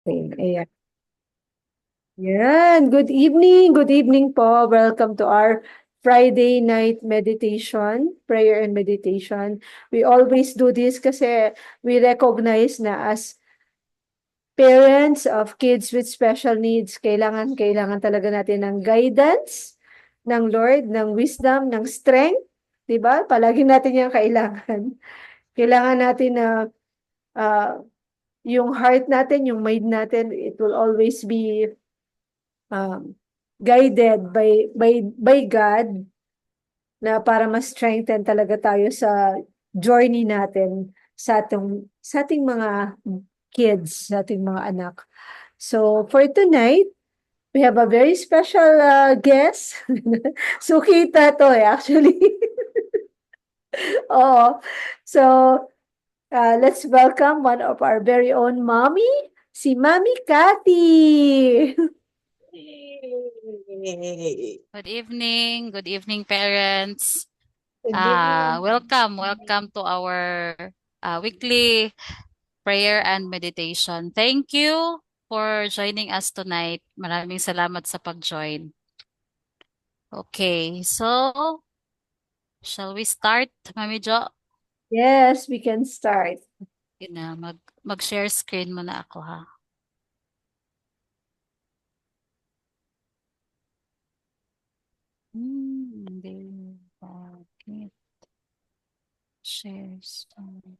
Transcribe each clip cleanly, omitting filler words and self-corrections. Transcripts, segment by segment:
Okay, ayan. Yan. Good evening. Good evening po. Welcome to our Friday night meditation, prayer and meditation. We always do this kasi we recognize na as parents of kids with special needs, kailangan talaga natin ng guidance ng Lord, ng wisdom, ng strength. 'Di ba? Palagi natin yung kailangan. Kailangan natin na yung heart natin, yung mind natin, it will always be um, guided by God na para ma-strengthen talaga tayo sa journey natin sa ating mga kids, sa ating mga anak. So for tonight, we have a very special guest. Sukita to actually. Oo. So let's welcome one of our very own mommy, si Mami Cathy. Yay! Good evening, parents. Good evening. Welcome to our weekly prayer and meditation. Thank you for joining us tonight. Maraming salamat sa pag-join. Okay, so shall we start, Mami Jo? Yes, we can start. Yun na, mag-share screen muna ako ha. Hindi. Bakit? Share screen.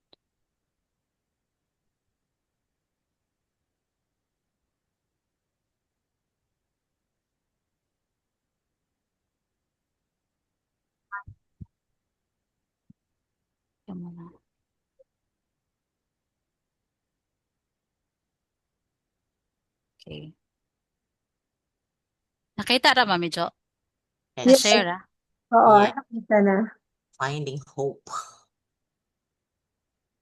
Yan muna. Okay. Nakita ra, Mami Jo? Yes, Yes, Na-share ah. oo, yeah, nakita na. finding hope.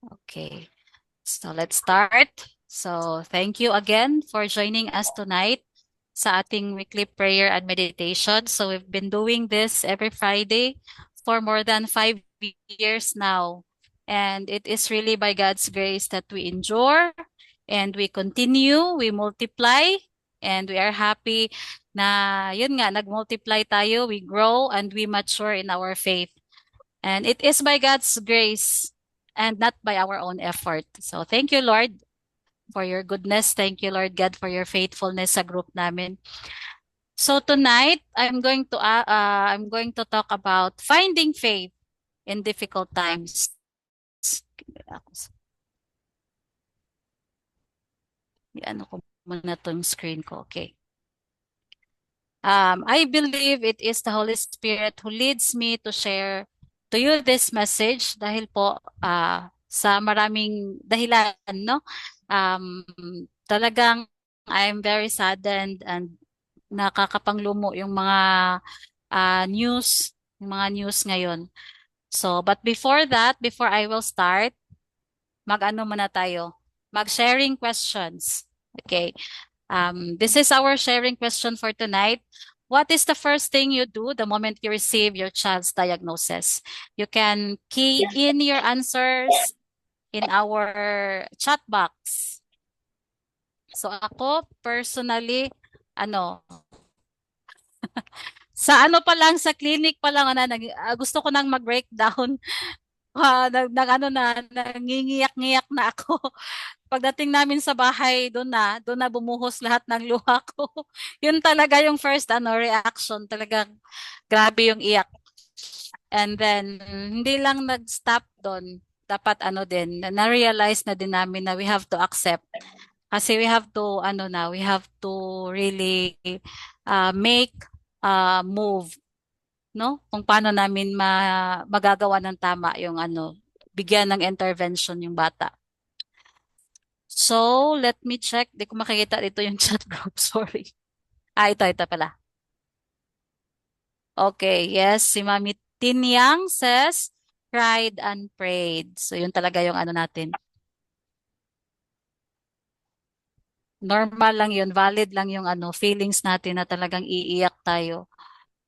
Okay. So let's start. So thank you again for joining us tonight sa ating weekly prayer and meditation. So we've been doing this every Friday for more than 5 years now. And it is really by God's grace that we endure and we continue, we multiply, and we are happy na yun nga, nag-multiply tayo, we grow, and we mature in our faith. And it is by God's grace and not by our own effort. So thank you, Lord, for your goodness. Thank you, Lord God, for your faithfulness sa group namin. So tonight, I'm going to talk about finding faith in difficult times. Ano ko muna tong screen ko. Okay. I believe it is the Holy Spirit who leads me to share to you this message dahil po sa maraming dahilan, no? Um, Talagang I'm very saddened and nakakapanglumo yung mga news ngayon. So, but before that, before I will start, mag-ano muna tayo? Mag-sharing questions. Okay. This is our sharing question for tonight. What is the first thing you do the moment you receive your child's diagnosis? You can key in your answers in our chat box. So ako, personally, ano, sa ano pa lang, sa clinic pa lang, gusto ko nang mag-breakdown. Ano na, nangingiyak-ngiyak na ako. Pagdating namin sa bahay, doon na bumuhos lahat ng luha ko. Yun talaga yung first reaction, talagang grabe yung iyak. And then hindi lang nag-stop doon. Dapat na-realize na din namin na we have to accept. Kasi we have to we have to really make move, no? Kung paano namin magagawa ng tama yung bigyan ng intervention yung bata. So, let me check. Di ko makikita dito yung chat group. Sorry. Ito pala. Okay, yes. Si Mami Tinyang says, cried and prayed. So, yun talaga yung natin. Normal lang yun. Valid lang yung feelings natin na talagang iiyak tayo.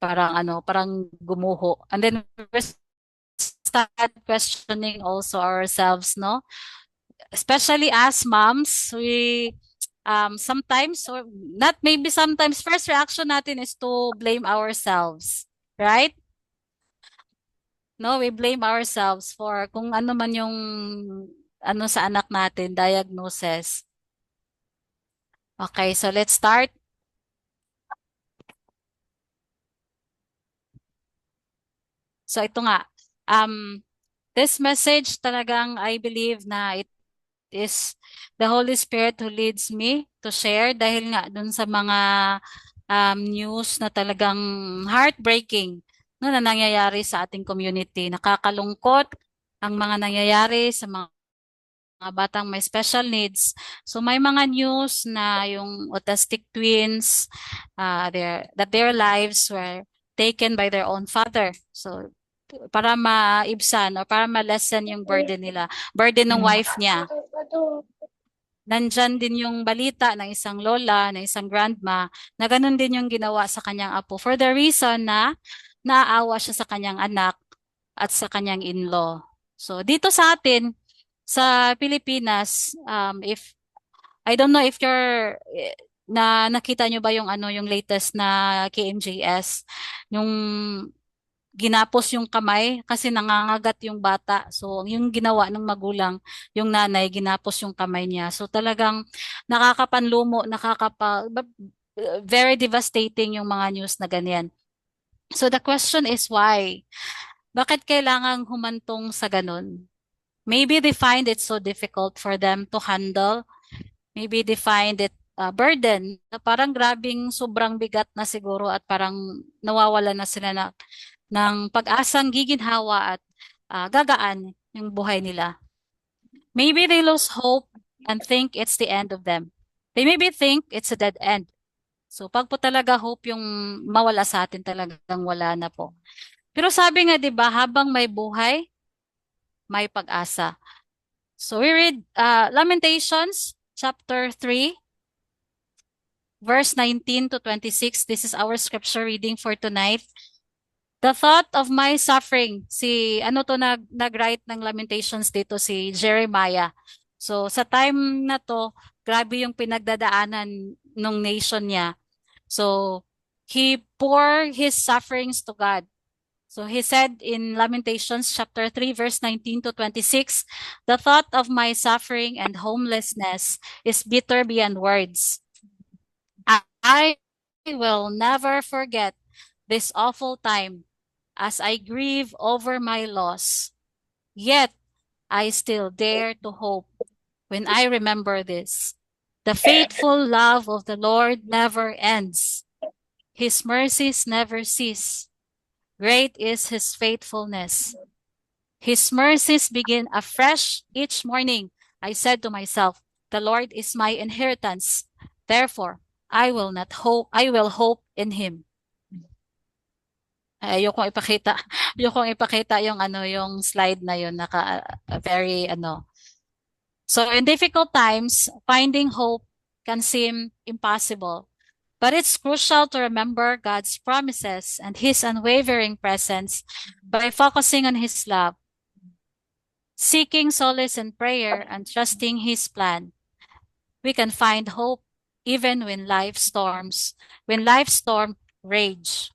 Parang gumuho. And then, we start questioning also ourselves, no? Especially as moms, sometimes, or not maybe sometimes, first reaction natin is to blame ourselves, right? No, we blame ourselves for kung ano man yung ano sa anak natin, diagnosis. Okay, so let's start. So ito nga, this message talagang I believe na it is the Holy Spirit who leads me to share dahil nga dun sa mga news na talagang heartbreaking no, na nangyayari sa ating community. Nakakalungkot ang mga nangyayari sa mga batang may special needs. So may mga news na yung autistic twins, that their lives were taken by their own father. So para maibsan o para ma-lessen yung burden nila, burden ng wife niya. Nandyan din yung balita ng isang lola, ng isang grandma, na ganun din yung ginawa sa kanyang apo for the reason na naaawa siya sa kanyang anak at sa kanyang in-law. So dito sa atin, sa Pilipinas, if I don't know if nakita nyo ba yung yung latest na KMJS, yung ginapos yung kamay kasi nangangagat yung bata. So, yung ginawa ng magulang, yung nanay, ginapos yung kamay niya. So, talagang nakakapanlumo, very devastating yung mga news na ganyan. So, the question is why? Bakit kailangang humantong sa ganun? Maybe they find it so difficult for them to handle. Maybe they find it burden. Na parang grabing sobrang bigat na siguro at parang nawawala na sila ng pag-asang giginhawa at gagaan yung buhay nila. Maybe they lose hope and think it's the end of them. They maybe think it's a dead end. So pag po talaga hope yung mawala sa atin, talagang wala na po. Pero sabi nga 'di ba, habang may buhay, may pag-asa. So we read Lamentations chapter 3 verse 19 to 26. This is our scripture reading for tonight. The thought of my suffering, nag-write ng Lamentations dito si Jeremiah. So sa time na to, grabe yung pinagdadaanan ng nation niya. So he poured his sufferings to God. So he said in Lamentations chapter 3 verse 19 to 26, the thought of my suffering and homelessness is bitter beyond words. I will never forget this awful time as I grieve over my loss. Yet I still dare to hope when I remember this. The faithful love of the Lord never ends. His mercies never cease. Great is his faithfulness. His mercies begin afresh each morning. I said to myself, the Lord is my inheritance. Therefore, I will hope in him. Ayokong ipakita yung slide na yun, very So in difficult times, finding hope can seem impossible, but it's crucial to remember God's promises and his unwavering presence by focusing on his love, seeking solace in prayer and trusting his plan. We can find hope even when life storms rage.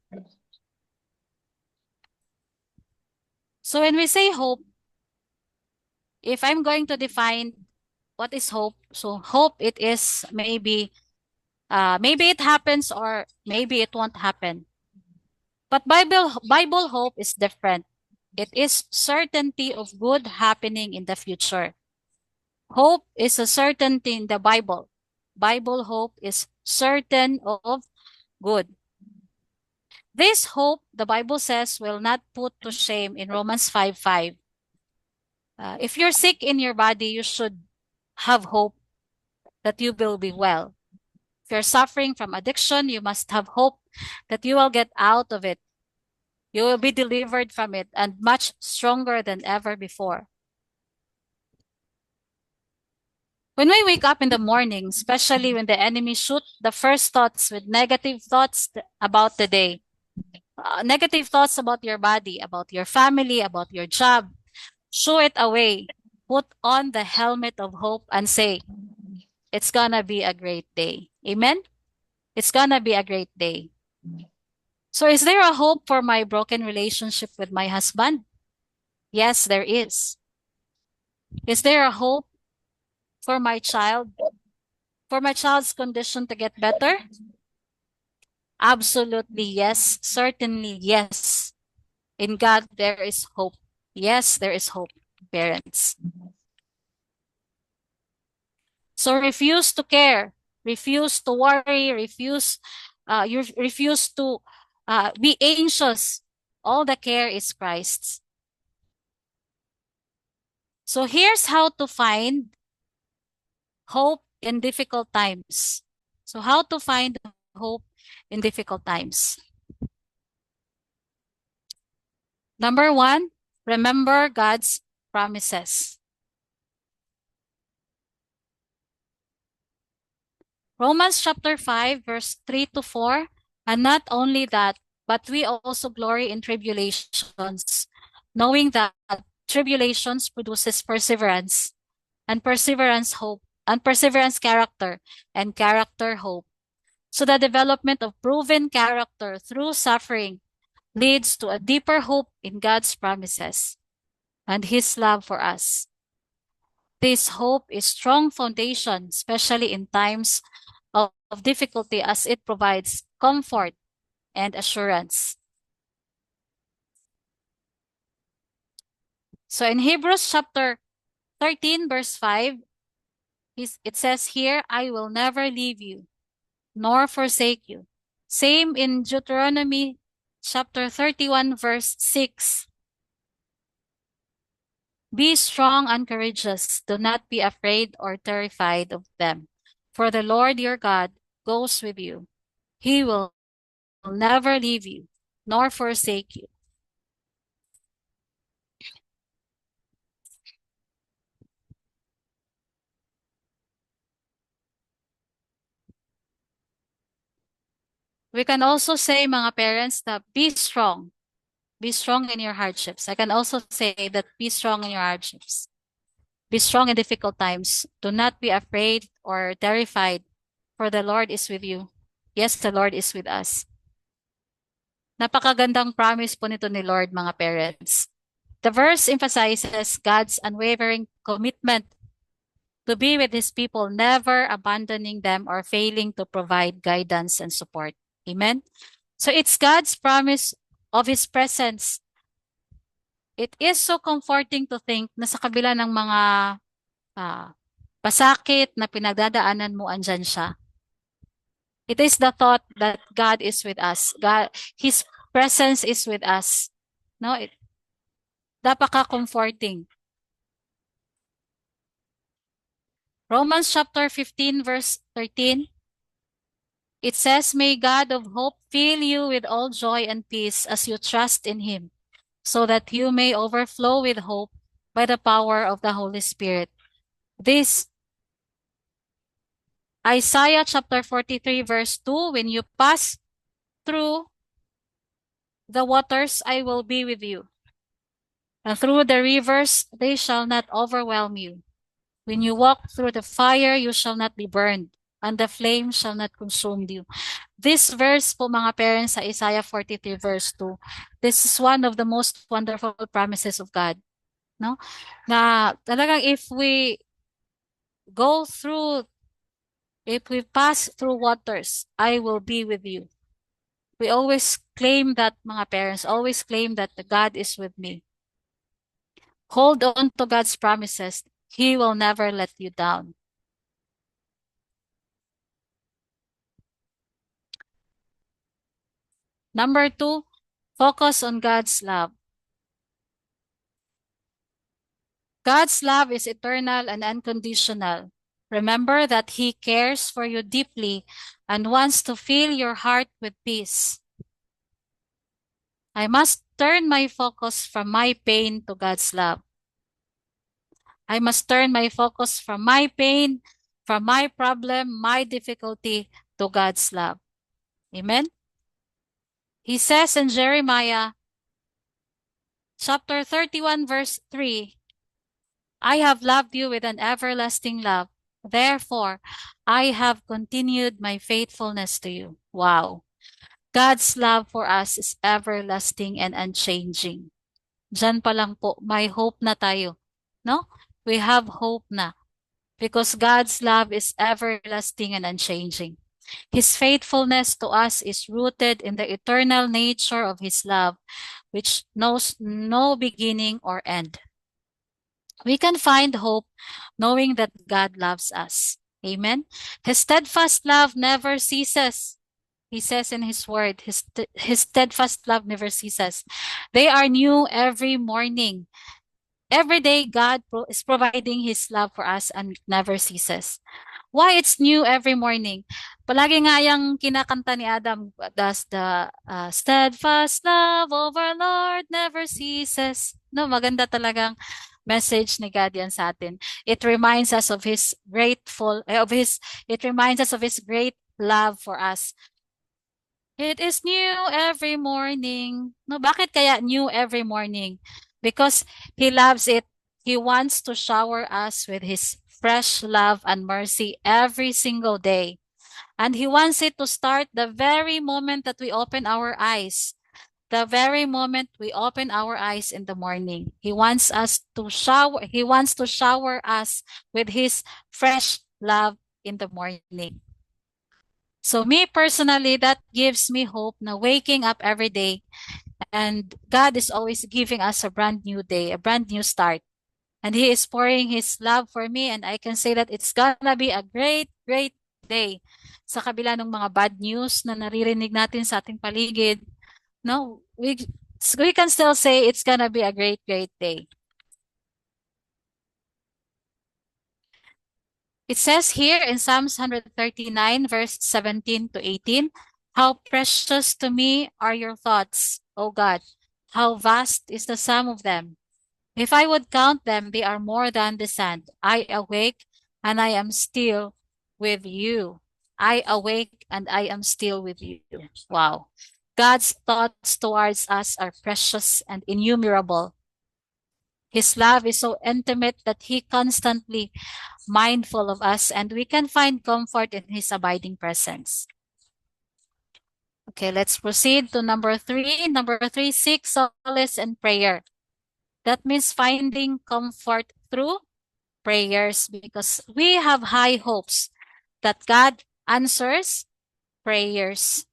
So when we say hope, if I'm going to define what is hope, so hope it is maybe it happens or maybe it won't happen. But Bible hope is different. It is certainty of good happening in the future. Hope is a certainty in the Bible. Bible hope is certain of good. This hope, the Bible says, will not put to shame in Romans 5:5. If you're sick in your body, you should have hope that you will be well. If you're suffering from addiction, you must have hope that you will get out of it. You will be delivered from it and much stronger than ever before. When we wake up in the morning, especially when the enemy shoots the first thoughts with negative thoughts about the day, negative thoughts about your body, about your family, about your job, shoo it away. Put on the helmet of hope and say, It's gonna be a great day. Amen? It's gonna be a great day. So is there a hope for my broken relationship with my husband? Yes, there is. Is there a hope for my child, for my child's condition to get better? Absolutely yes. Certainly yes. In God, there is hope. Yes, there is hope, parents. So refuse to care, refuse to worry, you refuse to be anxious. All the care is Christ's. So here's how to find hope in difficult times. So how to find hope in difficult times. Number 1, remember God's promises. Romans chapter 5, verse 3 to 4. And not only that, but we also glory in tribulations, knowing that tribulations produces perseverance, and perseverance hope, and perseverance character, and character hope. So the development of proven character through suffering leads to a deeper hope in God's promises and His love for us. This hope is strong foundation, especially in times of difficulty, as it provides comfort and assurance. So in Hebrews chapter 13, verse 5, it says here, I will never leave you nor forsake you. Same in Deuteronomy chapter 31, verse 6. Be strong and courageous. Do not be afraid or terrified of them. For the Lord your God goes with you. He will never leave you nor forsake you. We can also say, mga parents, that be strong. Be strong in your hardships. I can also say that be strong in your hardships. Be strong in difficult times. Do not be afraid or terrified, for the Lord is with you. Yes, the Lord is with us. Napakagandang promise po nito ni Lord, mga parents. The verse emphasizes God's unwavering commitment to be with His people, never abandoning them or failing to provide guidance and support. Amen? So it's God's promise of His presence. It is so comforting to think na sa kabila ng mga pasakit na pinagdadaanan mo, andyan siya. It is the thought that God is with us. His presence is with us. No, napaka-comforting. Romans chapter 15, verse 13. It says, may God of hope fill you with all joy and peace as you trust in Him, so that you may overflow with hope by the power of the Holy Spirit. This Isaiah chapter 43, verse 2, when you pass through the waters, I will be with you. And through the rivers, they shall not overwhelm you. When you walk through the fire, you shall not be burned, and the flame shall not consume you. This verse po, mga parents, sa Isaiah 43, verse 2, this is one of the most wonderful promises of God. No? Na talagang if we pass through waters, I will be with you. We always claim that, mga parents, always claim that God is with me. Hold on to God's promises. He will never let you down. Number 2, focus on God's love. God's love is eternal and unconditional. Remember that He cares for you deeply and wants to fill your heart with peace. I must turn my focus from my pain to God's love. I must turn my focus from my pain, from my problem, my difficulty, to God's love. Amen? He says in Jeremiah chapter 31, verse 3, I have loved you with an everlasting love. Therefore, I have continued my faithfulness to you. Wow. God's love for us is everlasting and unchanging. Diyan pa lang po, may hope na tayo. No? We have hope na because God's love is everlasting and unchanging. His faithfulness to us is rooted in the eternal nature of His love, which knows no beginning or end. We can find hope knowing that God loves us. Amen. His steadfast love never ceases. He says in His word, His steadfast love never ceases. They are new every morning. Every day, God is providing His love for us and never ceases. Why it's new every morning? Palagi nga yung kinakanta ni Adam, does the steadfast love of our Lord never ceases. No, maganda talagang message ni God yan sa atin. It reminds us of His it reminds us of His great love for us. It is new every morning. No, bakit kaya new every morning? Because He loves it. He wants to shower us with His fresh love and mercy every single day. And He wants it to start the very moment that we open our eyes. The very moment we open our eyes in the morning. He wants to shower us with His fresh love in the morning. So me personally, that gives me hope na waking up every day and God is always giving us a brand new day, a brand new start. And He is pouring His love for me and I can say that it's gonna be a great, great day. Sa kabila ng mga bad news na naririnig natin sa ating paligid, no, we can still say it's gonna be a great, great day. It says here in Psalms 139, verse 17 to 18, how precious to me are your thoughts, O God. How vast is the sum of them. If I would count them, they are more than the sand. I awake and I am still with you. I awake and I am still with you. Wow. God's thoughts towards us are precious and innumerable. His love is so intimate that He constantly mindful of us and we can find comfort in His abiding presence. Okay, let's proceed to number 3. Number 3, seek solace and prayer. That means finding comfort through prayers because we have high hopes that God answers prayers.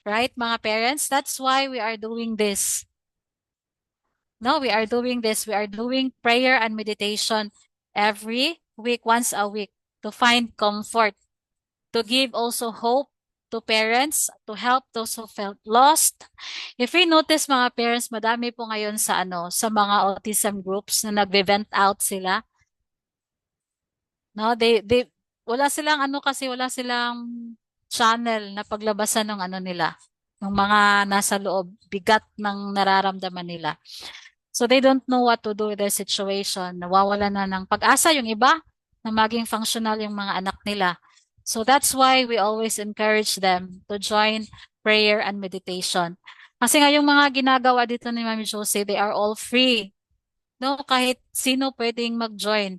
Right, mga parents? That's why we are doing this. No, we are doing this. We are doing prayer and meditation every week, once a week, to find comfort, to give also hope to parents, to help those who felt lost. If we notice mga parents, madami po ngayon sa sa mga autism groups na nagve-vent out sila. No, wala silang wala silang channel na paglabasan ng nila, ng mga nasa loob, bigat ng nararamdaman nila. So they don't know what to do with their situation. Nawawala na ng pag-asa yung iba na maging functional yung mga anak nila. So that's why we always encourage them to join prayer and meditation. Kasi nga yung mga ginagawa dito ni Mami Josie, they are all free. No, kahit sino pwedeng mag-join.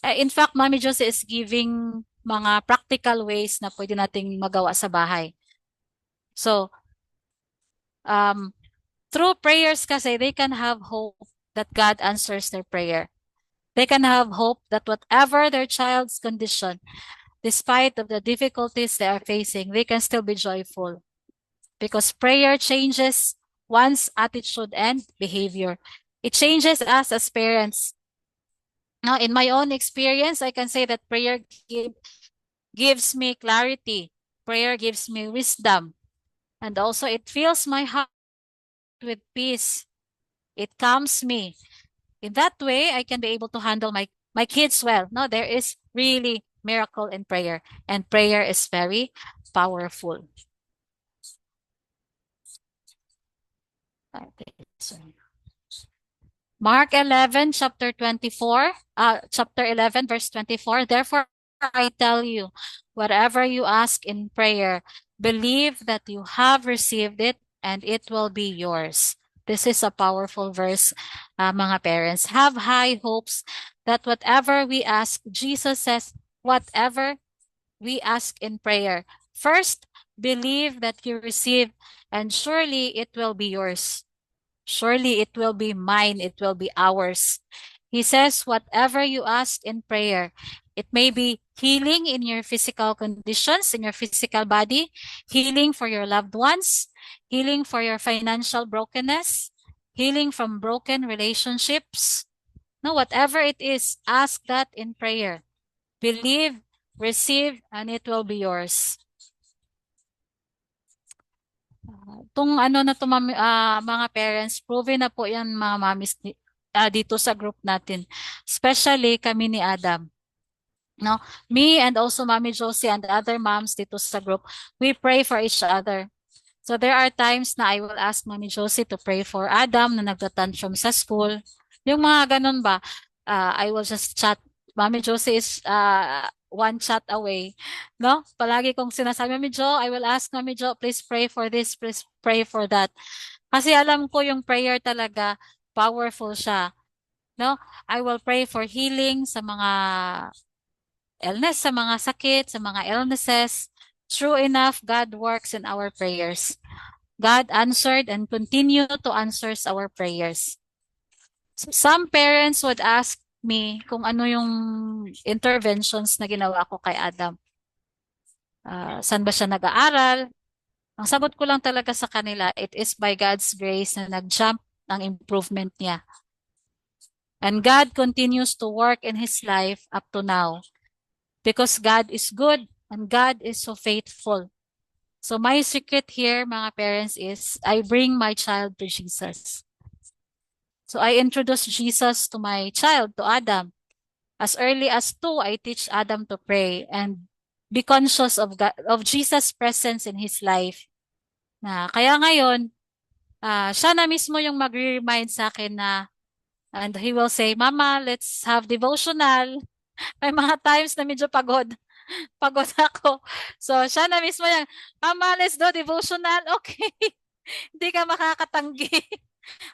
In fact, Mami Josie is giving mga practical ways na pwede nating magawa sa bahay. So, through prayers kasi, they can have hope that God answers their prayer. They can have hope that whatever their child's condition, despite of the difficulties they are facing, they can still be joyful. Because prayer changes one's attitude and behavior. It changes us as parents. Now, in my own experience, I can say that prayer gives me clarity. Prayer gives me wisdom. And also, it fills my heart with peace. It calms me. In that way, I can be able to handle my kids well. No, there is really miracle in prayer. And prayer is very powerful. Mark 11, chapter 11, verse 24. Therefore, I tell you, whatever you ask in prayer, believe that you have received it and it will be yours. This is a powerful verse, mga parents. Have high hopes that whatever we ask, Jesus says, whatever we ask in prayer, first believe that you receive, and surely it will be yours. Surely it will be mine, it will be ours. He says, whatever you ask in prayer, it may be healing in your physical conditions, in your physical body, healing for your loved ones, healing for your financial brokenness, healing from broken relationships. No, whatever it is, ask that in prayer. Believe, receive, and it will be yours. Itong ano na to, mga parents, proven na po yan mga mamis dito sa group natin. Especially kami ni Adam. No, me and also Mommy Josie and other moms dito sa group, we pray for each other. So there are times na I will ask Mommy Josie to pray for Adam na nagtatantrum sa school. Yung mga ganun ba, I will just chat. Mommy Josie is one chat away. No? Palagi kong sinasabi, Mommy Jo, I will ask Mommy Jo, please pray for this, please pray for that. Kasi alam ko yung prayer talaga, powerful siya. No? I will pray for healing sa mga illness, sa mga sakit, sa mga illnesses. True enough, God works in our prayers. God answered and continue to answer our prayers. So some parents would ask me kung ano yung interventions na ginawa ko kay Adam. Saan ba siya nag-aaral? Ang sagot ko lang talaga sa kanila, it is by God's grace na nag-jump ang improvement niya. And God continues to work in his life up to now. Because God is good and God is so faithful. So my secret here, mga parents, is I bring my child to Jesus. So I introduce Jesus to my child, to Adam. As early as 2, I teach Adam to pray and be conscious of God, of Jesus' presence in his life. Kaya ngayon, siya na mismo yung mag-remind sa akin na, and he will say, Mama, let's have devotional. May mga times na medyo pagod. Pagod ako. So, siya na mismo yan. Mama, let's do devotional. Okay. Hindi ka makakatanggi.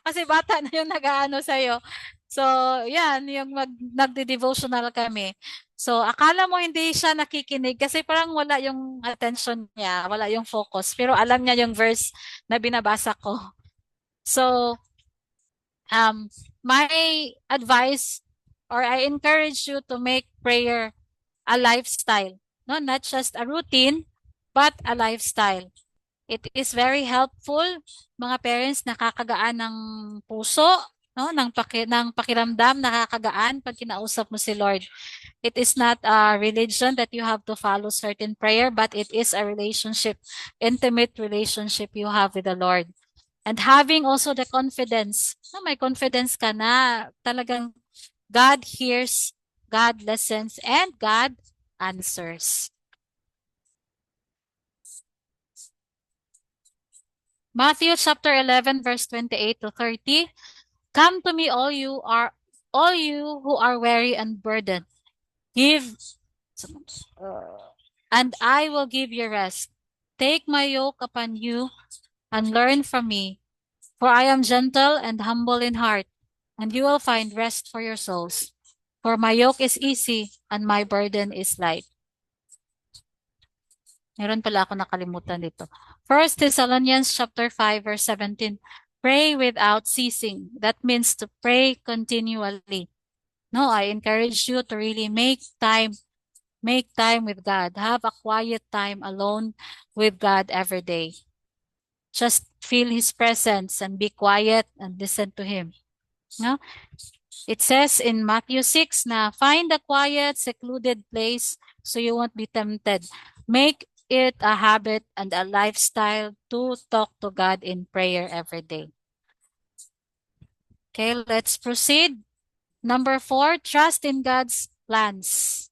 Kasi bata na yung nag-aano sa'yo. So, yan, yung nagde-devotional kami. So, akala mo hindi siya nakikinig kasi parang wala yung attention niya, wala yung focus. Pero alam niya yung verse na binabasa ko. So, my advice or I encourage you to make prayer a lifestyle, no, not just a routine, but a lifestyle. It is very helpful, mga parents, nakakagaan ng puso, no, ng pakiramdam, nakakagaan pag kinausap mo si Lord. It is not a religion that you have to follow certain prayer, but it is a relationship, intimate relationship you have with the Lord. And having also the confidence, no, may confidence ka na talagang God hears, God listens, and God answers. Matthew chapter 11, verse 28 to 30. Come to me, all you who are weary and burdened. And I will give you rest. Take my yoke upon you and learn from me, for I am gentle and humble in heart, and you will find rest for your souls. For my yoke is easy and my burden is light. Meron pala ako nakalimutan dito. 1 Thessalonians chapter 5 verse 17. Pray without ceasing. That means to pray continually. No, I encourage you to really make time with God. Have a quiet time alone with God every day. Just feel his presence and be quiet and listen to him. No? It says in Matthew 6 na find a quiet, secluded place so you won't be tempted. Make it a habit and a lifestyle to talk to God in prayer every day. Okay, let's proceed. Number 4, trust in God's plans.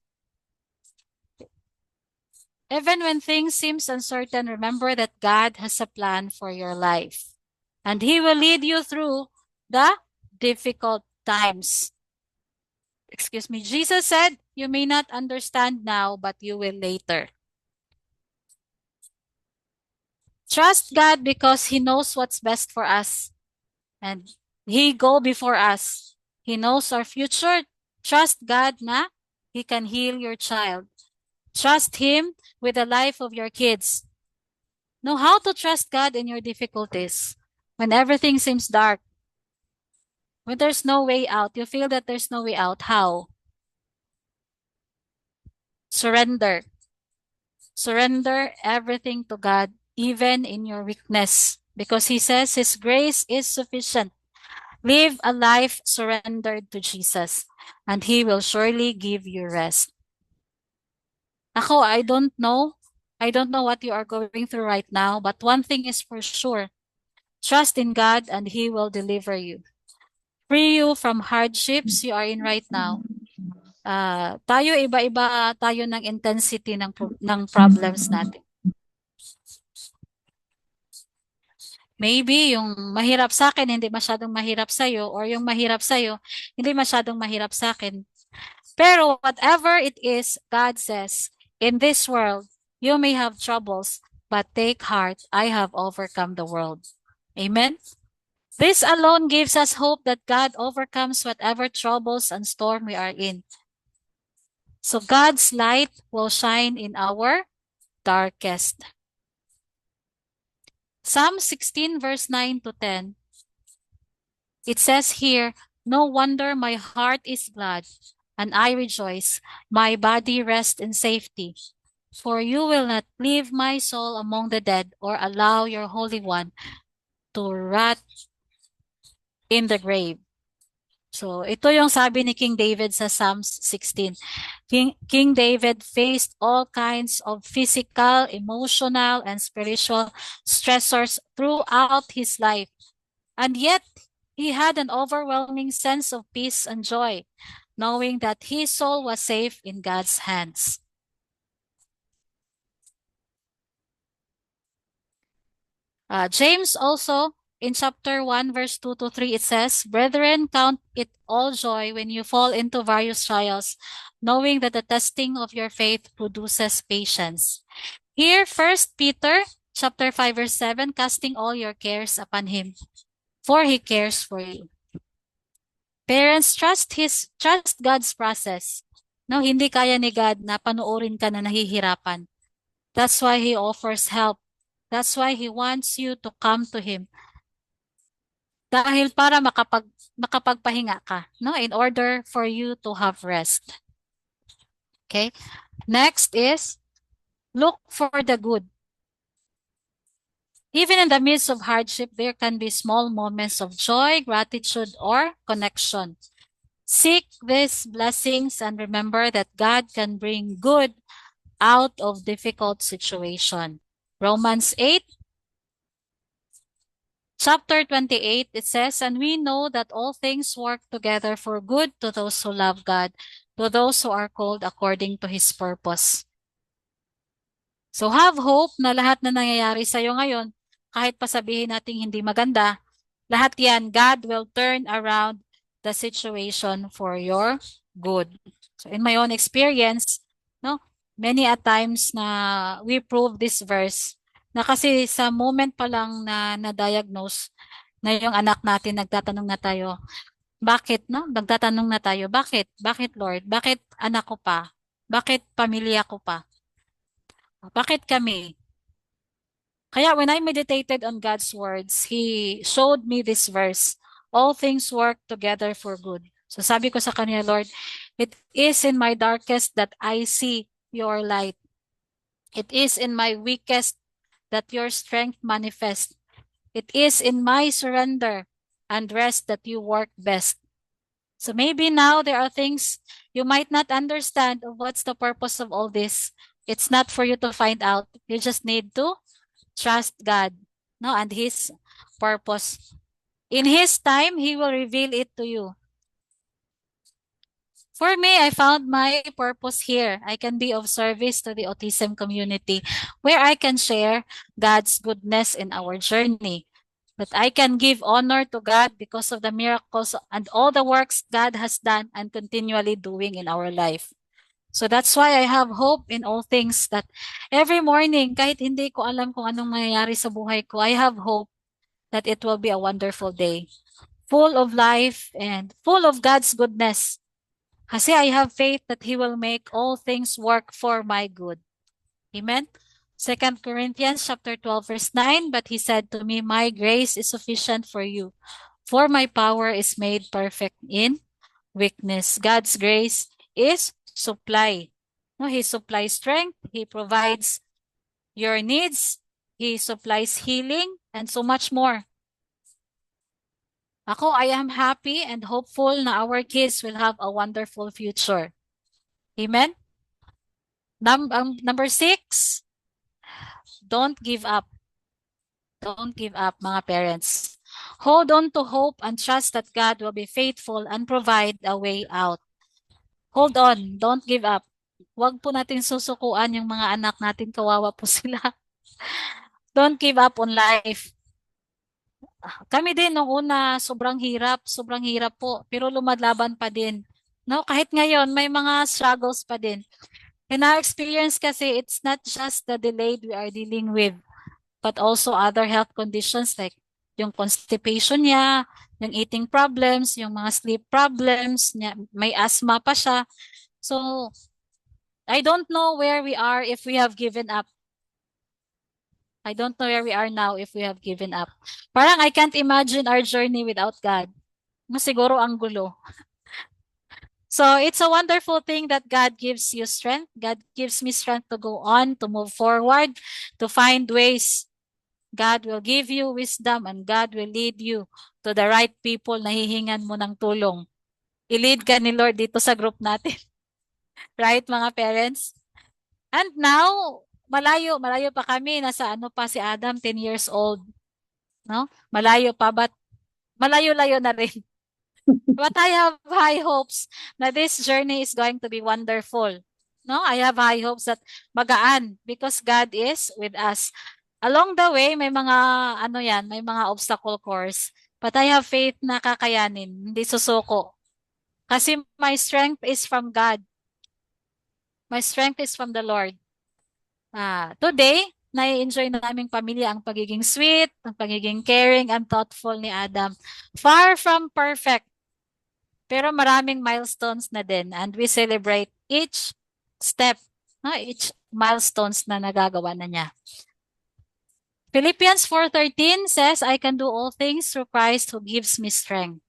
Even when things seem uncertain, remember that God has a plan for your life. And he will lead you through the difficult times. Excuse me. Jesus said, you may not understand now, but you will later. Trust God because he knows what's best for us. And He go before us. He knows our future. Trust God na He can heal your child. Trust Him with the life of your kids. Know how to trust God in your difficulties. When everything seems dark, when there's no way out, you feel that there's no way out. How? Surrender. Surrender everything to God, even in your weakness, because He says His grace is sufficient. Live a life surrendered to Jesus, and He will surely give you rest. Ako, I don't know. I don't know what you are going through right now, but one thing is for sure. Trust in God and He will deliver you. Free you from hardships you are in right now. Tayo, iba-iba tayo ng intensity ng problems natin. Maybe yung mahirap sa akin, hindi masyadong mahirap sa'yo, or yung mahirap sa'yo, hindi masyadong mahirap sa akin. Pero whatever it is, God says, in this world, you may have troubles, but take heart, I have overcome the world. Amen? This alone gives us hope that God overcomes whatever troubles and storm we are in. So God's light will shine in our darkest. Psalm 16 verse 9 to 10. It says here, no wonder my heart is glad and I rejoice. My body rests in safety. For you will not leave my soul among the dead or allow your Holy One to rot in the grave. So, ito yung sabi ni King David sa Psalms 16. King David faced all kinds of physical, emotional, and spiritual stressors throughout his life. And yet, he had an overwhelming sense of peace and joy, knowing that his soul was safe in God's hands. James also, in chapter 1, verse 2 to 3, it says, Brethren, count it all joy when you fall into various trials, knowing that the testing of your faith produces patience. Here, 1 Peter chapter 5, verse 7, casting all your cares upon Him, for He cares for you. Parents, trust God's process. No, hindi kaya ni God na panoorin ka na nahihirapan. That's why He offers help. That's why He wants you to come to Him. Dahil para makapagpahinga ka, no? In order for you to have rest. Okay? Next is, look for the good. Even in the midst of hardship, there can be small moments of joy, gratitude, or connection. Seek these blessings and remember that God can bring good out of difficult situation. Romans 8, chapter 28, it says, And we know that all things work together for good to those who love God, to those who are called according to His purpose. So have hope na lahat na nangyayari sa'yo ngayon, kahit pa sabihin natin hindi maganda, lahat yan, God will turn around the situation for your good. So in my own experience, no, many a times na we prove this verse, na kasi sa moment pa lang na na-diagnose na yung anak natin, nagtatanong na tayo, bakit, no? Nagtatanong na tayo, bakit? Bakit, Lord? Bakit anak ko pa? Bakit pamilya ko pa? Bakit kami? Kaya when I meditated on God's words, He showed me this verse, all things work together for good. So sabi ko sa Kanya, Lord, it is in my darkest that I see your light. It is in my weakest that your strength manifests. It is in my surrender and rest that you work best. So maybe now there are things you might not understand of what's the purpose of all this. It's not for you to find out. You just need to trust God, no, and His purpose. In His time, He will reveal it to you. For me, I found my purpose here. I can be of service to the autism community where I can share God's goodness in our journey. But I can give honor to God because of the miracles and all the works God has done and continually doing in our life. So that's why I have hope in all things, that every morning, kahit hindi ko alam kung anong mangyayari sa buhay ko, I have hope that it will be a wonderful day. full of life and full of God's goodness. Kasi I have faith that He will make all things work for my good. Amen. 2 Corinthians chapter 12 verse 9, but He said to me, my grace is sufficient for you, for my power is made perfect in weakness. God's grace is supply. No, He supplies strength, He provides your needs, He supplies healing, and so much more. Ako, I am happy and hopeful na our kids will have a wonderful future. Amen? Number 6, don't give up. Don't give up, mga parents. Hold on to hope and trust that God will be faithful and provide a way out. Hold on, don't give up. Huwag po natin susukuan yung mga anak natin, kawawa po sila. Don't give up on life. Kami din nung una, sobrang hirap po, pero lumadlaban pa din. No, kahit ngayon may mga struggles pa din. In our experience kasi, it's not just the delayed we are dealing with, but also other health conditions like yung constipation niya, yung eating problems, yung mga sleep problems, niya, may asthma pa siya. So, I don't know where we are if we have given up. I don't know where we are now if we have given up. Parang I can't imagine our journey without God. Siguro ang gulo. So it's a wonderful thing that God gives you strength. God gives me strength to go on, to move forward, to find ways. God will give you wisdom and God will lead you to the right people na hihingan mo ng tulong. I-lead ka ni Lord dito sa group natin. Right, mga parents? And now, malayo pa kami. Nasa ano pa si Adam, 10 years old. No? Malayo pa, but malayo-layo na rin. But I have high hopes that this journey is going to be wonderful. No, I have high hopes that magaan because God is with us. Along the way, may mga may mga obstacle course. But I have faith na kakayanin, hindi susuko. Kasi my strength is from God. My strength is from the Lord. Today, nai-enjoy na naming pamilya ang pagiging sweet, ang pagiging caring and thoughtful ni Adam. Far from perfect, pero maraming milestones na din and we celebrate each step, each milestones na nagagawa na niya. Philippians 4:13 says, I can do all things through Christ who gives me strength.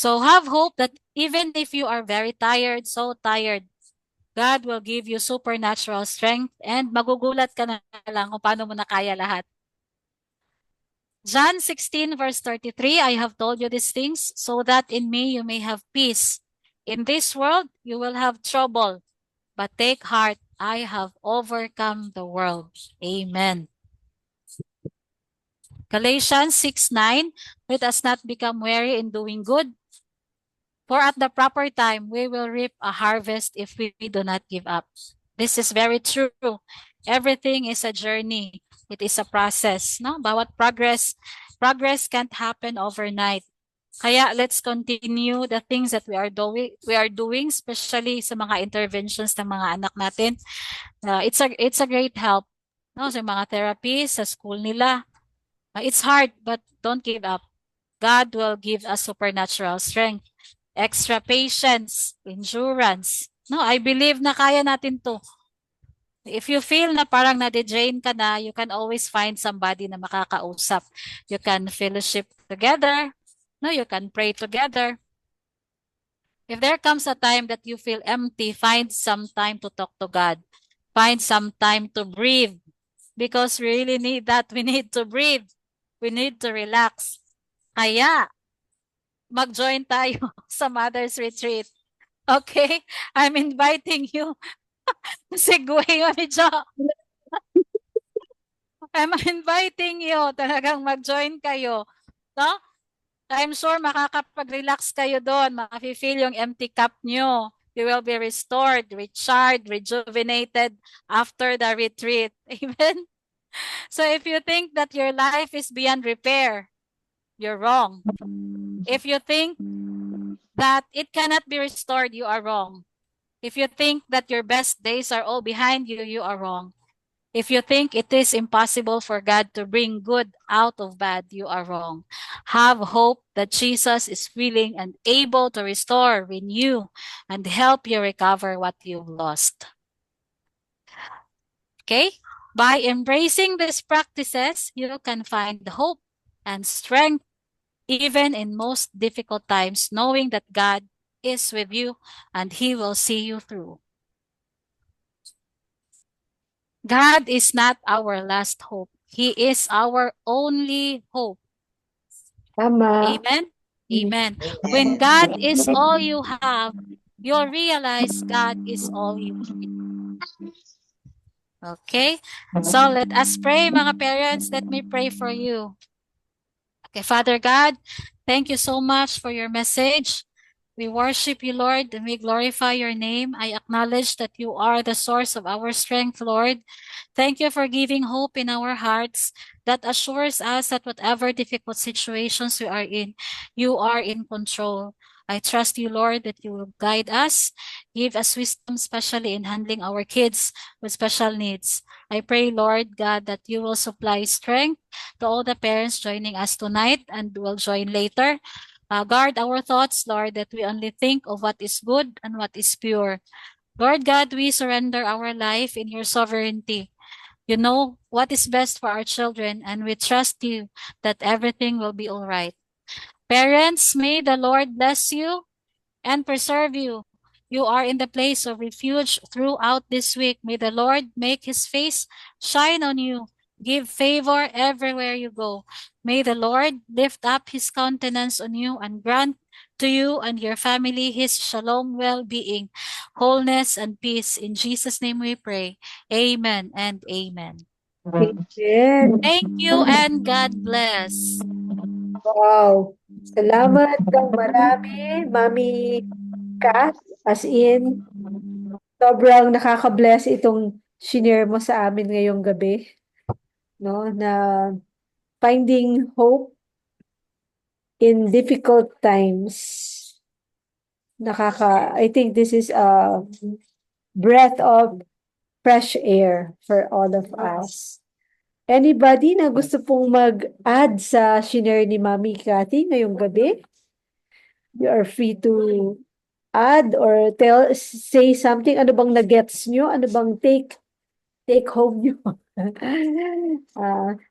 So have hope that even if you are very tired, so tired, God will give you supernatural strength and magugulat ka na lang kung paano mo na kaya lahat. John 16 verse 33, I have told you these things so that in me you may have peace. In this world you will have trouble, but take heart, I have overcome the world. Amen. Galatians 6:9, let us not become weary in doing good, for at the proper time we will reap a harvest if we do not give up. This is very true. Everything is a journey. It is a process, no? Bawat progress can't happen overnight. Kaya let's continue the things that we are doing, especially sa mga interventions ng mga anak natin. It's a great help, no? Sa mga therapies sa school nila. It's hard, but don't give up. God will give us supernatural strength, extra patience, endurance. No, I believe na kaya natin to. If you feel na parang na-drain ka na, you can always find somebody na makakausap. You can fellowship together. No, you can pray together. If there comes a time that you feel empty, find some time to talk to God. Find some time to breathe. Because we really need that. We need to breathe. We need to relax. Kaya, mag-join tayo sa Mother's Retreat. Okay? I'm inviting you. Segway, medyo. I'm inviting you. Talagang mag-join kayo. No? I'm sure makakapag-relax kayo doon. Maka-feel yung empty cup nyo. You will be restored, recharged, rejuvenated after the retreat. Amen? So if you think that your life is beyond repair, you're wrong. If you think that it cannot be restored, you are wrong. If you think that your best days are all behind you, you are wrong. If you think it is impossible for God to bring good out of bad, you are wrong. Have hope that Jesus is willing and able to restore, renew, and help you recover what you've lost. Okay? By embracing these practices, you can find hope and strength even in most difficult times, knowing that God is with you and He will see you through. God is not our last hope. He is our only hope. Tama. Amen? Amen. Amen. When God is all you have, you'll realize God is all you need. Okay? So let us pray, mga parents. Let me pray for you. Okay, Father God, thank you so much for your message. We worship you, Lord, and we glorify your name. I acknowledge that you are the source of our strength, Lord. Thank you for giving hope in our hearts that assures us that whatever difficult situations we are in, you are in control. I trust you, Lord, that you will guide us, give us wisdom, especially in handling our kids with special needs. I pray, Lord God, that you will supply strength to all the parents joining us tonight and will join later. Guard our thoughts, Lord, that we only think of what is good and what is pure. Lord God, we surrender our life in your sovereignty. You know what is best for our children, and we trust you that everything will be all right. Parents, may the Lord bless you and preserve you. You are in the place of refuge throughout this week. May the Lord make his face shine on you, give favor everywhere you go. May the Lord lift up his countenance on you and grant to you and your family his shalom, well-being, wholeness, and peace. In Jesus' name we pray. Amen and amen. Amen. Thank you and God bless. Wow. Salamat ng marami, Mami Kat. As in, sobrang nakaka-bless itong shinare mo sa amin ngayong gabi. No, na finding hope in difficult times. I think this is a breath of fresh air for all of us. Anybody na gusto pong mag-add sa shinare ni Mami Cathy ngayong gabi? You are free to add or say something. Ano bang na-gets nyo? Ano bang take home nyo?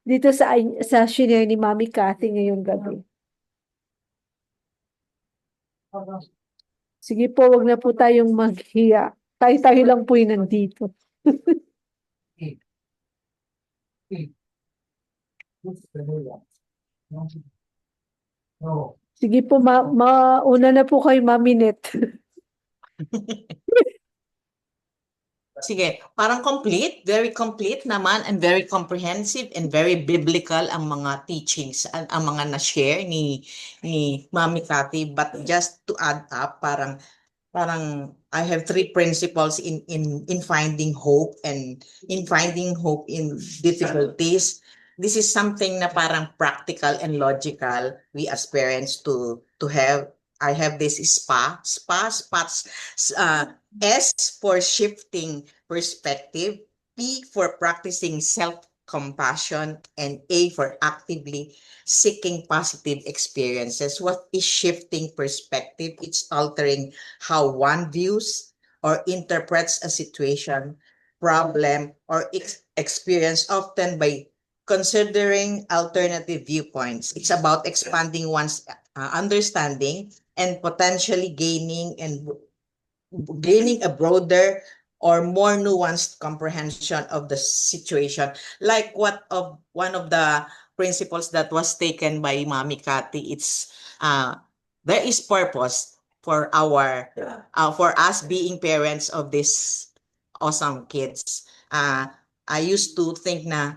Dito sa shinare ni Mami Cathy ngayong gabi. Sige po, wag na po tayong maghiya. Tayo lang po yung nandito. Sige po, mauna na po kayo, Mami Net. Sige, parang very complete naman and very comprehensive and very biblical ang mga teachings, ang mga na-share ni Mami Cathy. But just to add up, parang I have three principles in finding hope and in finding hope in difficulties. This is something na parang practical and logical we as parents to have. I have this spots. S for shifting perspective, P for practicing self-compassion, and A for actively seeking positive experiences. What is shifting perspective? It's altering how one views or interprets a situation, problem, or experience, often by considering alternative viewpoints. It's about expanding one's understanding and potentially gaining a broader or more nuanced comprehension of the situation, like one of the principles that was taken by Mami Cathy. It's there is purpose for for us being parents of these awesome kids. I used to think na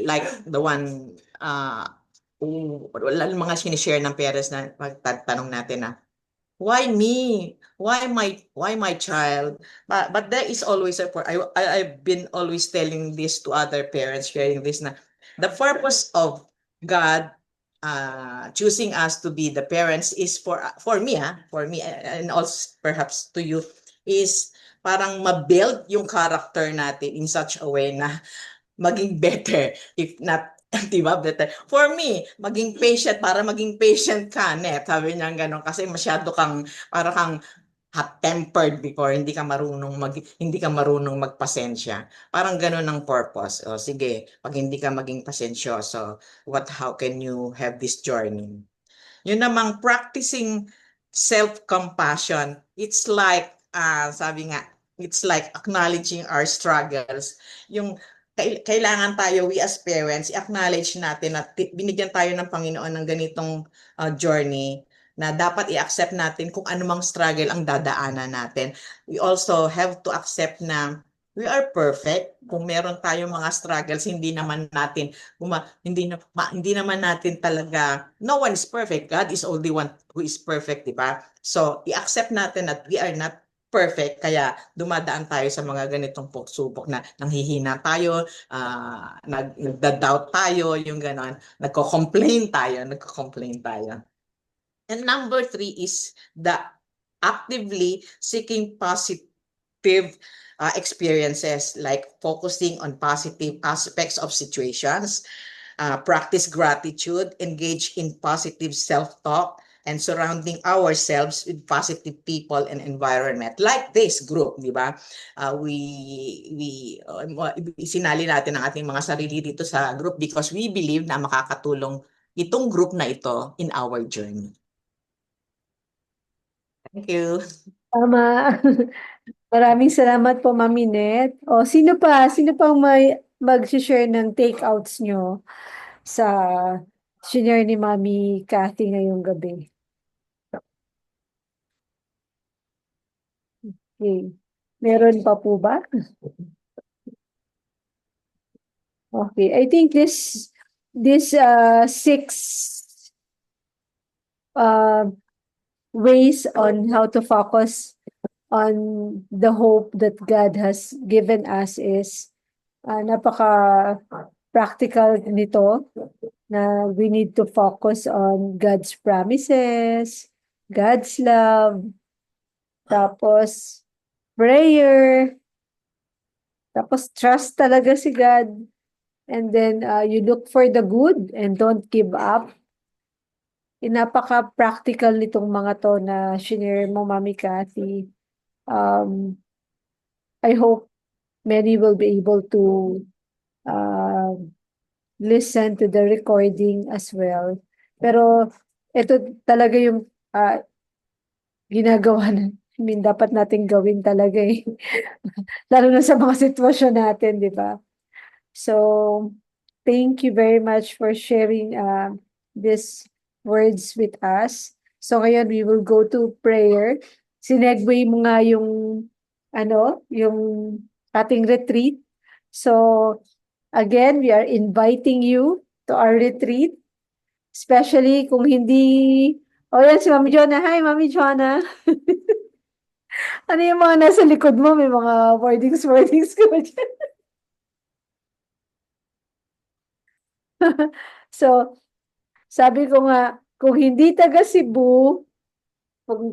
like the one mga sinishare ng parents na pagtatanong natin na why me? Why my child? But there is always I've been always telling this to other parents, sharing this na the purpose of God choosing us to be the parents is for me and also perhaps to you is parang ma-build yung character natin in such a way na maging better, if not, di ba, better. For me, maging patient, para maging patient ka, net, sabi niya gano'n, kasi masyado kang, para kang hot-tempered before, hindi ka marunong magpasensya. Parang gano'n ang purpose. O sige, pag hindi ka maging pasensyoso, how can you have this journey? Yun namang practicing self-compassion, it's like, sabi nga, it's like acknowledging our struggles. Yung kailangan tayo, we as parents, i-acknowledge natin na binigyan tayo ng Panginoon ng ganitong journey, na dapat i-accept natin kung anumang struggle ang dadaanan natin. We also have to accept na we are perfect. Kung meron tayong mga struggles, hindi naman natin talaga, no one is perfect. God is only one who is perfect, di ba? So, i-accept natin that we are not perfect, kaya dumadaan tayo sa mga ganitong pagsubok na nanghihina tayo, nagda-doubt tayo, yung ganon, nagko-complain tayo. And number 3 is the actively seeking positive experiences, like focusing on positive aspects of situations, practice gratitude, engage in positive self-talk, and surrounding ourselves with positive people and environment. Like this group, di ba? Isinali natin ang ating mga sarili dito sa group because we believe na makakatulong itong group na ito in our journey. Thank you. Tama. Maraming salamat po, Mami Net. O, sino pa? Sino pang may mag-share ng takeouts nyo sa senior ni Mami Cathy ngayong gabi? Okay. Meron pa po ba? Okay. I think this 6 ways on how to focus on the hope that God has given us is napaka practical nito, na we need to focus on God's promises, God's love, tapos prayer, tapos trust talaga si God, and then you look for the good and don't give up. Napaka-practical nitong mga to na shinare mo, Mami Cathy. I hope many will be able to listen to the recording as well. Pero ito talaga yung ginagawa na, dapat nating gawin talaga eh. Lalo na sa mga sitwasyon natin, di ba? So, thank you very much for sharing these words with us. So, ngayon we will go to prayer. Sinegway mo nga yung yung ating retreat. So, again, we are inviting you to our retreat. Especially kung hindi... Oh, yan si Mami Jonah. Hi, Mami Jonah. Ano yung mga nasa likod mo? May mga wordings ka ba dyan? So, sabi ko nga, kung hindi taga Cebu,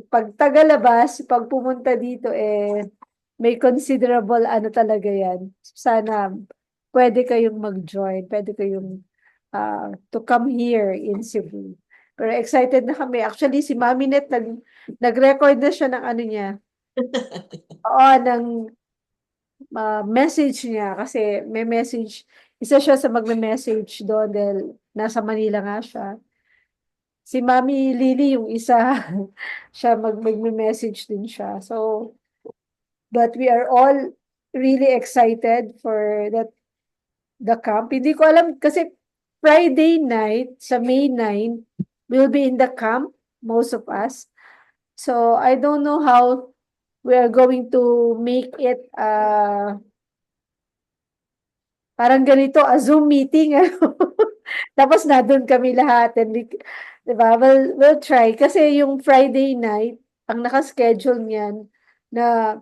pag taga-labas, pag pumunta dito, may considerable talaga yan. Sana pwede kayong mag-join, pwede kayong to come here in Cebu. Pero excited na kami. Actually, si Mami Net nag-record na siya ng niya. Oo, ng message niya. Kasi may message. Isa siya sa magme-message doon dahil nasa Manila nga siya. Si Mami Lily yung isa. Siya magme-message din siya. So, but we are all really excited for the camp. Hindi ko alam kasi Friday night sa May 9 we'll be in the camp, most of us. So I don't know how we are going to make it parang ganito, a Zoom meeting. Tapos na doon kami lahat, and diba? We'll try kasi yung Friday night ang naka-schedule niyan na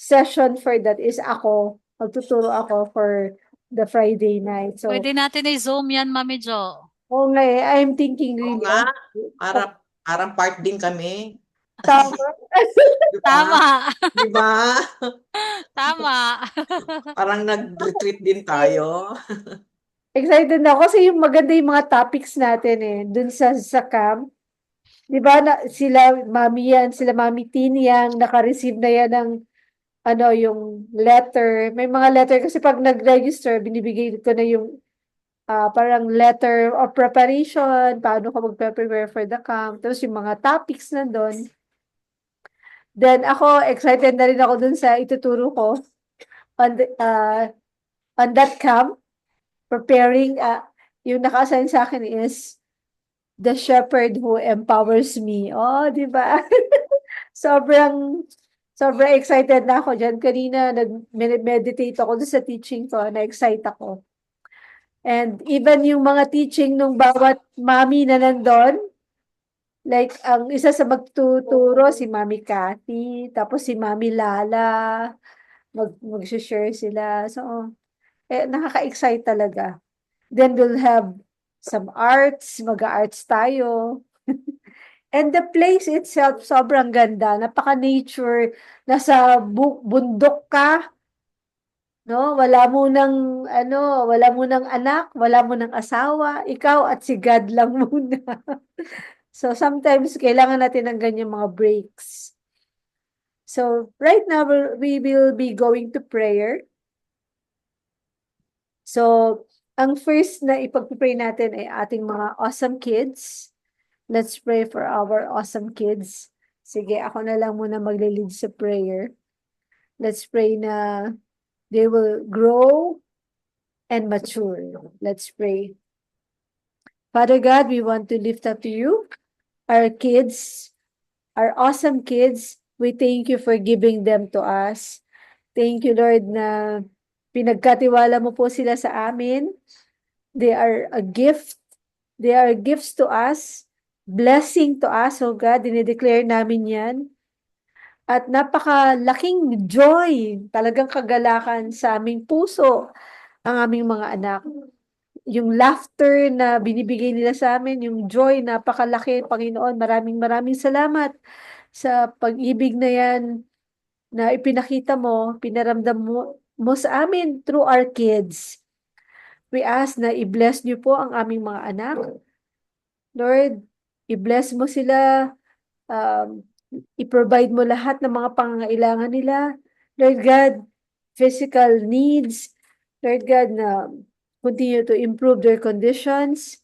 session for that is ako. Magtuturo ako for the Friday night. So, Pwede natin i-Zoom yan, Mami Jo. I'm thinking Oo really. nga, parang part din kami. Tama. Di ba? Tama. Di ba? Tama. Parang nag-retreat din tayo. Excited na ako kasi yung maganda yung mga topics natin eh, dun sa camp. Di ba na, sila Mami Tin yang naka-receive na yan ng ano, yung letter. May mga letter kasi pag nag-register, binibigay ko na yung parang letter of preparation, paano ka magpe-prepare for the camp, tapos yung mga topics nandun. Then ako, excited na rin ako dun sa ituturo ko on, on that camp, preparing, yung naka-assign sa akin is the shepherd who empowers me. Oh, di ba? sobrang, sobrang excited na ako dyan. Kanina, nag-meditate ako dun sa teaching ko, na-excite ako. And even yung mga teaching nung bawat mami na nandun, like, ang isa sa magtuturo, si Mami Cathy, tapos si Mami Lala, mag-share sila. So, nakaka-excite talaga. Then we'll have some arts, mag-arts tayo. And the place itself, sobrang ganda. Napaka-nature. Nasa bundok ka, no? Wala mo nang anak, wala mo nang asawa, ikaw at si God lang muna. So sometimes kailangan natin ng ganyan mga breaks. So right now we will be going to prayer. So ang first na ipag-pray natin ay ating mga awesome kids. Let's pray for our awesome kids. Sige, ako na lang muna magle-lead sa prayer. Let's pray na they will grow and mature. Let's pray. Father God, we want to lift up to you our kids, our awesome kids. We thank you for giving them to us. Thank you, Lord, na pinagkatiwala mo po sila sa amin. They are a gift. They are gifts to us, blessing to us, oh God. Dinideclare namin yan. At napakalaking joy, talagang kagalakan sa aming puso, ang aming mga anak. Yung laughter na binibigay nila sa amin, yung joy, napakalaki, Panginoon. Maraming salamat sa pag-ibig na yan na ipinakita mo, pinaramdam mo sa amin through our kids. We ask na i-bless niyo po ang aming mga anak. Lord, i-bless mo sila, um, i-provide mo lahat ng mga pangangailangan nila. Lord God, physical needs, Lord God, na continue to improve their conditions,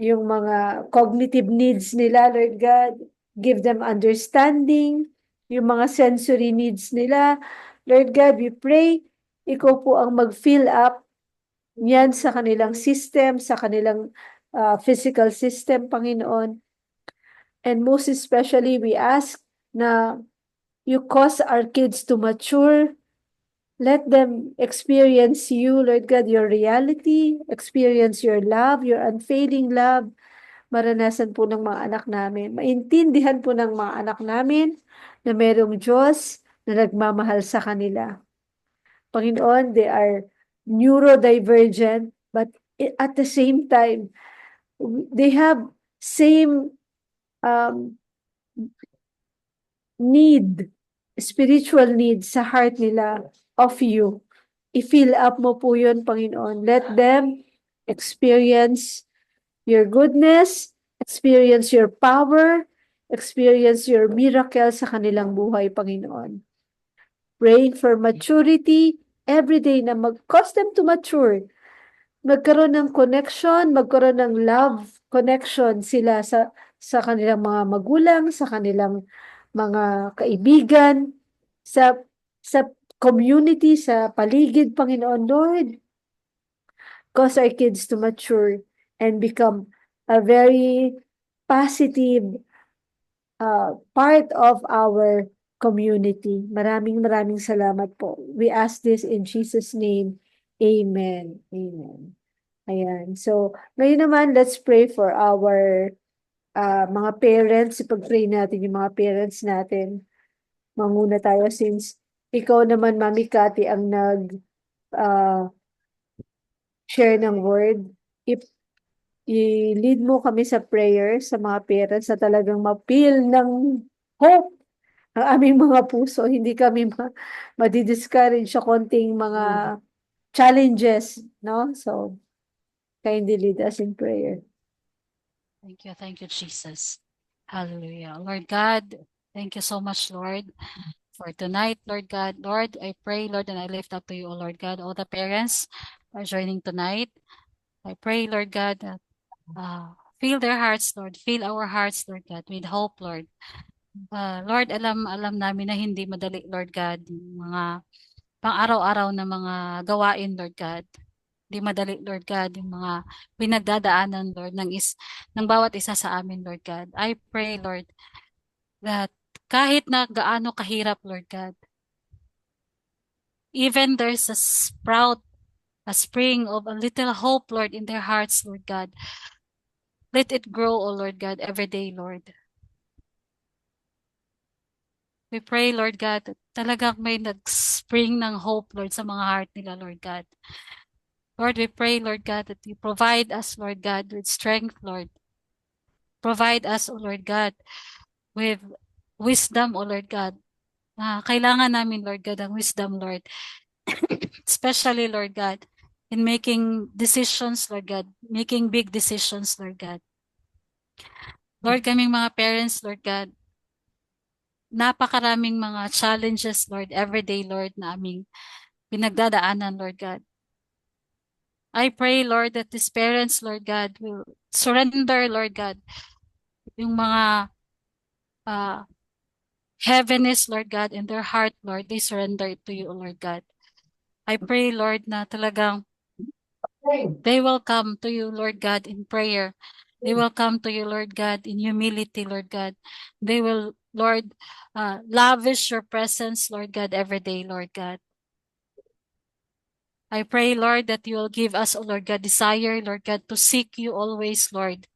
yung mga cognitive needs nila, Lord God, give them understanding, yung mga sensory needs nila. Lord God, we pray, ikaw po ang mag-fill up yan sa kanilang system, sa kanilang physical system, Panginoon. And most especially, we ask na you cause our kids to mature. Let them experience you, Lord God, your reality, experience your love, your unfailing love. Maranasan po ng mga anak namin. Maintindihan po ng mga anak namin na merong Diyos na nagmamahal sa kanila. Panginoon, they are neurodivergent, but at the same time, they have same need, spiritual need sa heart nila of you. I-fill up mo po yun, Panginoon. Let them experience your goodness, experience your power, experience your miracle sa kanilang buhay, Panginoon. Praying for maturity every day na mag-cause them to mature. Magkaroon ng connection, magkaroon ng love connection sila sa kanilang mga magulang, sa kanilang mga kaibigan, sa community, sa paligid, Panginoon. Lord, cause our kids to mature and become a very positive part of our community. Maraming salamat po. We ask this in Jesus' name. Amen. Amen. Ayan. So, ngayon naman, let's pray for our mga parents. Ipag-pray natin yung mga parents natin. Manguna tayo since ikaw naman, Mami Cathy, ang share ng word. I-lead mo kami sa prayer sa mga parents na talagang mapil ng hope ang aming mga puso. Hindi kami madi-discourage sa konting mga challenges, no? So, kindly lead us in prayer. Thank you, Jesus. Hallelujah. Lord God, thank you so much, Lord, for tonight, Lord God. Lord, I pray, Lord, and I lift up to you, oh Lord God, all the parents who are joining tonight. I pray, Lord God, that fill their hearts, Lord. Fill our hearts, Lord God, with hope, Lord. Lord, alam namin na hindi madali, Lord God, yung mga pang-araw-araw na mga gawain, Lord God. Hindi madali, Lord God, yung mga pinagdadaanan, Lord, ng bawat isa sa amin, Lord God. I pray, Lord, that kahit na gaano kahirap, Lord God, even there's a sprout, a spring of a little hope, Lord, in their hearts, Lord God. Let it grow, O Lord God, every day, Lord. We pray, Lord God, that talagang may nag-spring ng hope, Lord, sa mga heart nila, Lord God. Lord, we pray, Lord God, that you provide us, Lord God, with strength, Lord. Provide us, O Lord God, with wisdom, O Lord God. Kailangan namin, Lord God, ang wisdom, Lord. Especially, Lord God, in making decisions, Lord God, making big decisions, Lord God. Lord, kaming mga parents, Lord God, napakaraming mga challenges, Lord, everyday, Lord, na aming pinagdadaanan, Lord God. I pray, Lord, that these parents, Lord God, will surrender, Lord God, yung mga heaviness, Lord God, in their heart, Lord, they surrender it to you, Lord God. I pray, Lord, na talagang they will come to you, Lord God, in prayer. They will come to you, Lord God, in humility, Lord God. They will, Lord, lavish your presence, Lord God, every day, Lord God. I pray, Lord, that you will give us, O Lord God, desire, Lord God, to seek you always, Lord.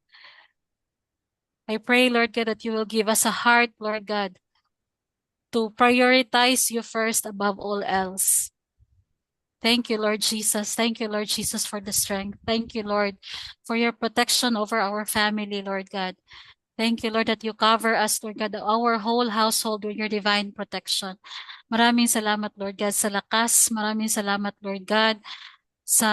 I pray, Lord God, that you will give us a heart, Lord God, to prioritize you first above all else. Thank you, Lord Jesus. Thank you, Lord Jesus, for the strength. Thank you, Lord, for your protection over our family, Lord God. Thank you, Lord, that you cover us, Lord God, our whole household with your divine protection. Maraming salamat, Lord God, sa lakas. Maraming salamat, Lord God, sa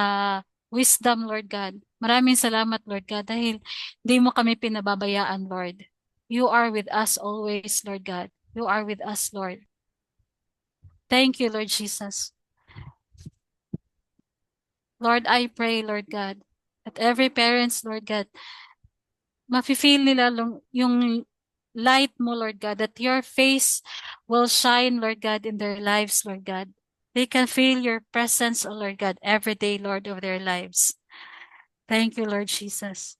wisdom, Lord God. Maraming salamat, Lord God, dahil di mo kami pinababayaan, Lord. You are with us always, Lord God. You are with us, Lord. Thank you, Lord Jesus. Lord, I pray, Lord God, that every parents, Lord God, mafe-feel nila yung light mo, Lord God, that your face will shine, Lord God, in their lives, Lord God. They can feel your presence, oh Lord God, every day, Lord, of their lives. Thank you, Lord Jesus.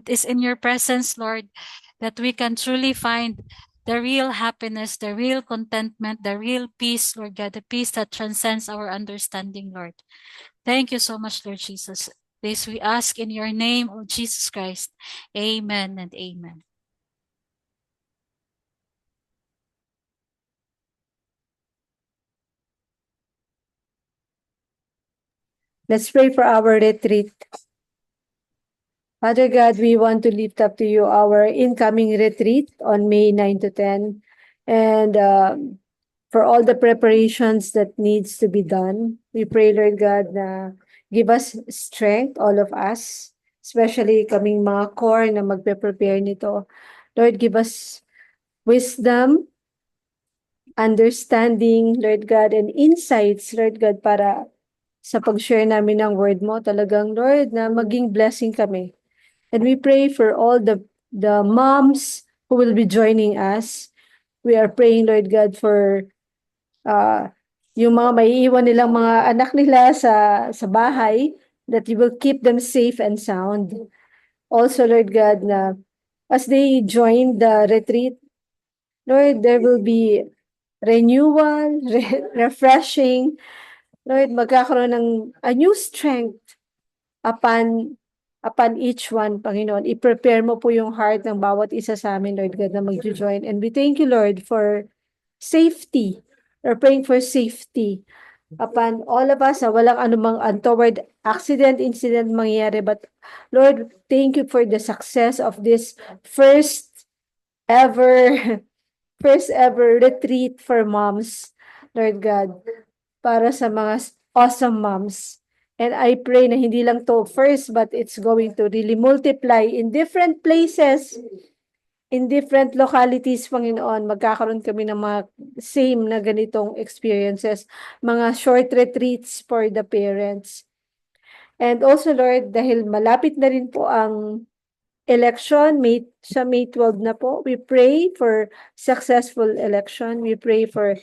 It is in your presence, Lord, that we can truly find the real happiness, the real contentment, the real peace, Lord God, the peace that transcends our understanding, Lord. Thank you so much, Lord Jesus. This we ask in your name, O Jesus Christ. Amen and amen. Let's pray for our retreat. Father God, we want to lift up to you our incoming retreat on May 9 to 10. And for all the preparations that needs to be done, we pray, Lord God, na give us strength, all of us, especially kaming mga core na magpe-prepare nito. Lord, give us wisdom, understanding, Lord God, and insights, Lord God, para sa pag-share namin ng word mo, talagang, Lord, na maging blessing kami. And we pray for all the moms who will be joining us. We are praying, Lord God, for yung mga maiiwan nilang mga anak nila sa bahay, that you will keep them safe and sound. Also, Lord God, na as they join the retreat, Lord, there will be renewal, refreshing. Lord, magkakaroon ng a new strength upon each one, Panginoon. I-prepare mo po yung heart ng bawat isa sa amin, Lord God, na mag-join. And we thank you, Lord, for safety. We're praying for safety upon all of us, na walang anumang untoward accident, incident mangyayari. But Lord, thank you for the success of this first ever, first ever retreat for moms, Lord God, para sa mga awesome moms. And I pray na hindi lang to first, but it's going to really multiply in different places, in different localities, Panginoon. Magkakaroon kami ng mga same na ganitong experiences, mga short retreats for the parents. And also, Lord, dahil malapit na rin po ang election, May 12 na po, we pray for successful election. We pray for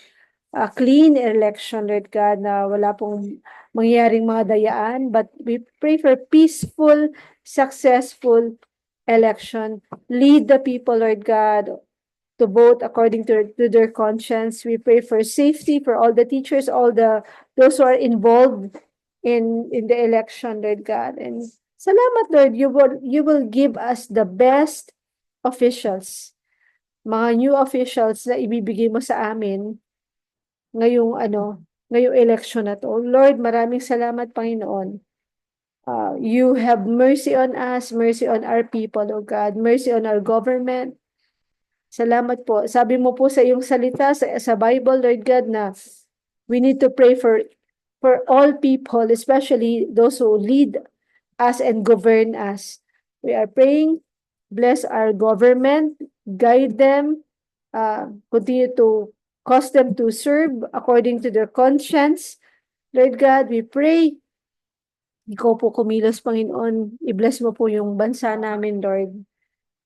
a clean election, Lord God, na wala pong mangyaring mga dayaan, but we pray for peaceful, successful election. Lead the people, Lord God, to vote according to their conscience. We pray for safety for all the teachers, all those who are involved in the election, Lord God. And salamat, Lord, you will give us the best officials, mga new officials na ibibigay mo sa amin ngayong election na to. Lord, maraming salamat, Panginoon. You have mercy on us, mercy on our people, O God, mercy on our government. Salamat po. Sabi mo po sa iyong salita sa Bible, Lord God, na we need to pray for all people, especially those who lead us and govern us. We are praying, bless our government, guide them, continue to cause them to serve according to their conscience. Lord God, we pray, ikaw po kumilos, Panginoon, i-bless mo po yung bansa namin, Lord.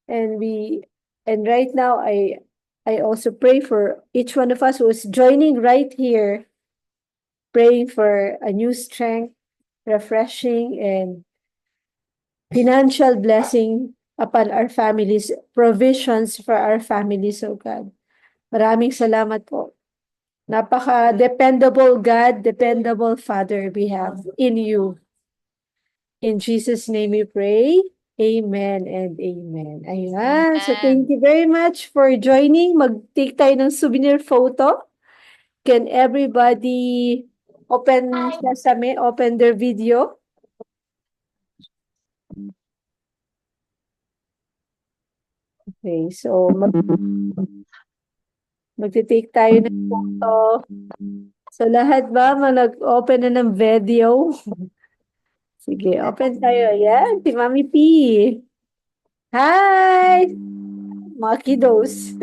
And right now, I also pray for each one of us who is joining right here, praying for a new strength, refreshing, and financial blessing upon our families, provisions for our families, oh God. Maraming salamat po. Napaka-dependable God, dependable Father we have in you. In Jesus' name we pray. Amen and amen. Ayan. So thank you very much for joining. Mag-take tayo ng souvenir photo. Can everybody open their video? Okay, so magti-take tayo ng photo. So lahat ba nag-open na ng video? Sige, open tayo. Yan, si Mami P. Hi! Mga kiddos.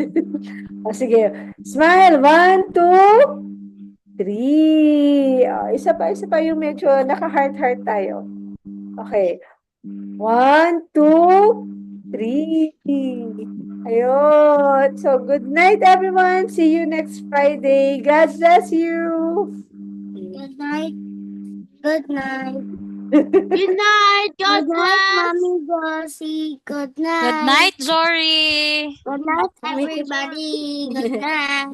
Sige, smile. 1, 2, 3. Isa pa yung medyo naka-heart-heart tayo. Okay. 1, 2, 3. Ayun. So, good night, everyone. See you next Friday. God bless you. Good night. Good night. Good night. God Good night, bless. Mommy Bossy. Good night. Good night, Jory. Good night, everybody. Good night.